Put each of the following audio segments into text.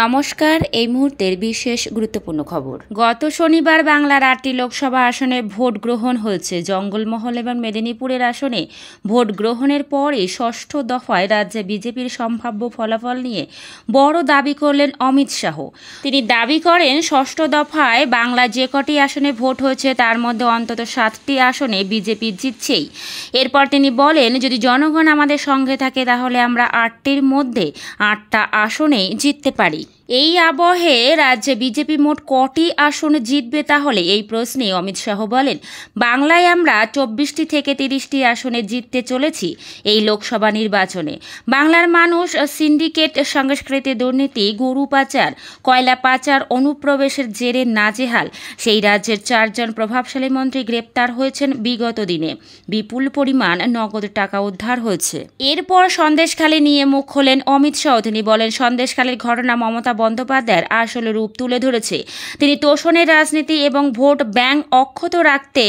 নমস্কার। এই মুহূর্তের বিশেষ গুরুত্বপূর্ণ খবর। গত শনিবার বাংলার 8টি লোকসভা আসনে ভোট গ্রহণ হয়েছে। জঙ্গলমহল এবং মেদিনীপুরের আসনে ভোট গ্রহণের পরে ষষ্ঠ দফায় রাজ্যে বিজেপির সম্ভাব্য ফলাফল নিয়ে বড় দাবি করলেন অমিত শাহ। তিনি দাবি করেন, ষষ্ঠ দফায় বাংলা যে কটি আসনে ভোট হয়েছে তার মধ্যে অন্তত 7টি আসনে বিজেপি জিতছেই। এরপর তিনি বলেন, যদি জনগণ আমাদের সঙ্গে থাকে তাহলে আমরা 8টির মধ্যে 8টা আসনেই জিততে পারি। এই আবহে রাজ্যে বিজেপি মোট কটি আসন জিতবে তাহলে, এই প্রশ্নে অমিত শাহ বলেন, বাংলায় আমরা 24টি থেকে 30টি আসনে জিততে চলেছি এই লোকসভা নির্বাচনে। বাংলার মানুষ সিন্ডিকেট, সংস্কৃতি, দুর্নীতি, গরু পাচার, কয়লা পাচার, অনুপ্রবেশের জেরে নাজেহাল। সেই রাজ্যের 4 জন প্রভাবশালী মন্ত্রী গ্রেপ্তার হয়েছেন বিগত দিনে। বিপুল পরিমাণ নগদ টাকা উদ্ধার হয়েছে। এরপর সন্দেশখালী নিয়ে মুখ খোলেন অমিত শাহ। তিনি বলেন, সন্দেশখালীর ঘটনা মমতা বন্দ্যোপাধ্যায়ের আসল রূপ তুলে ধরেছে। তিনি তোষণের রাজনীতি এবং ভোট ব্যাংক অক্ষত রাখতে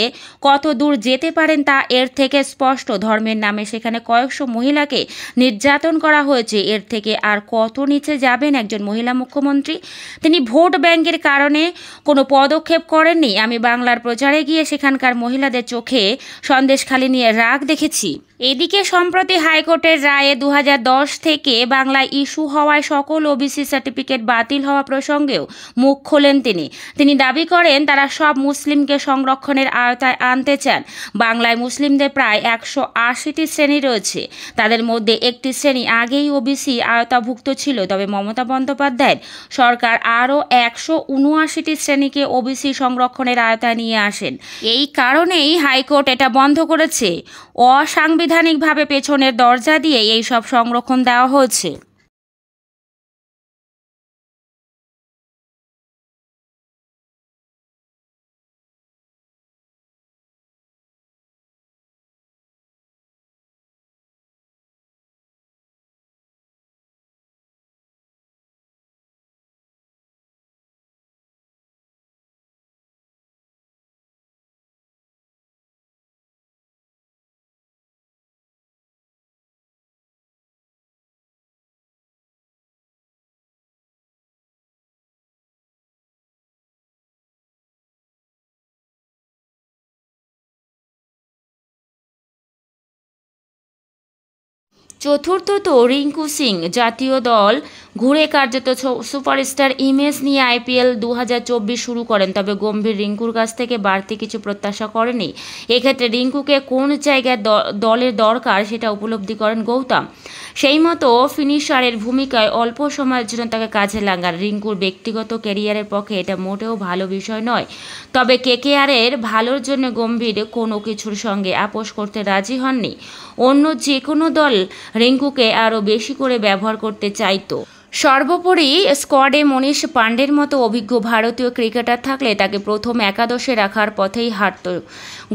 কত দূর যেতে পারেন তা এর থেকে স্পষ্ট। ধর্মের নামে সেখানে কয়েকশো মহিলাকে নির্যাতন করা হয়েছে, এর থেকে আর কত নিচে যাবেন একজন মহিলা মুখ্যমন্ত্রী? তিনি ভোট ব্যাংকের কারণে কোনো পদক্ষেপ করেননি। আমি বাংলার প্রচারে গিয়ে সেখানকার মহিলাদের চোখে সন্দেশখালী নিয়ে রাগ দেখেছি। এদিকে সম্প্রতি হাইকোর্টের রায়ে 2010 থেকে বাংলায় ইস্যু হওয়ায় সকল ওবিসি সার্টিফিকেট বাতিল হওয়া প্রসঙ্গেও মুখ খোলেন তিনি দাবি করেন, তারা সব মুসলিমকে সংরক্ষণের আওতায় আনতে চান। বাংলায় মুসলিমদের প্রায় 180টি শ্রেণী রয়েছে, তাদের মধ্যে একটি শ্রেণী আগেই ওবিসি আওতাভুক্ত ছিল। তবে মমতা বন্দ্যোপাধ্যায়ের সরকার আরও 179টি শ্রেণীকে ওবিসি সংরক্ষণের আওতায় নিয়ে আসেন। এই কারণেই হাইকোর্ট এটা বন্ধ করেছে। অসাংবিধানিকভাবে পেছনের দরজা দিয়ে এই সব সংরক্ষণ দেওয়া হয়েছে। চতুর্থত রিঙ্কু সিং জাতীয় দল ঘুরে কার্যত সুপারস্টার ইমেজ নিয়ে IPL 2024 শুরু করেন। তবে গম্ভীর রিঙ্কুর কাছ থেকে বাড়তি কিছু প্রত্যাশা করেনি। এক্ষেত্রে রিঙ্কুকে কোন জায়গায় দলের দরকার সেটা উপলব্ধি করেন গৌতম। সেই মতো ফিনিশারের ভূমিকায় অল্প সময়ের জন্য তাকে কাজে লাগান। রিঙ্কুর ব্যক্তিগত ক্যারিয়ারের পক্ষে এটা মোটেও ভালো বিষয় নয়। তবে KKR-এর ভালোর জন্য গম্ভীর কোনো কিছুর সঙ্গে আপোষ করতে রাজি হননি। অন্য যে কোনো দল রিঙ্কুকে আরও বেশি করে ব্যবহার করতে চাইতো। সর্বোপরি স্কোয়াডে মনীষ পাণ্ডের মতো অভিজ্ঞ ভারতীয় ক্রিকেটার থাকলে তাকে প্রথম একাদশে রাখার পথেই হাঁটত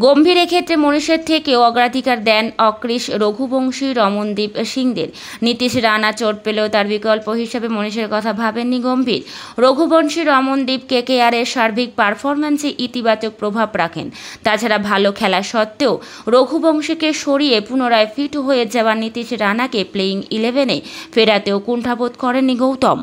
গম্ভীর। ক্ষেত্রে মনীষের থেকেও অগ্রাধিকার দেন অক্রিশ, রঘুবংশী, রমনদীপ সিংদের। নীতিশ রানা চোট পেলেও তার বিকল্প হিসেবে মনীষের কথা ভাবেননি গম্ভীর। রঘুবংশী, রমনদীপ KKR-এর সার্বিক পারফরম্যান্সে ইতিবাচক প্রভাব রাখেন। তাছাড়া ভালো খেলা সত্ত্বেও রঘুবংশীকে সরিয়ে পুনরায় ফিট হয়ে যাওয়া নীতিশ রানাকে প্লেয়িং 11-এ ফেরাতেও কুণ্ঠাবোধ করেননি গৌতম।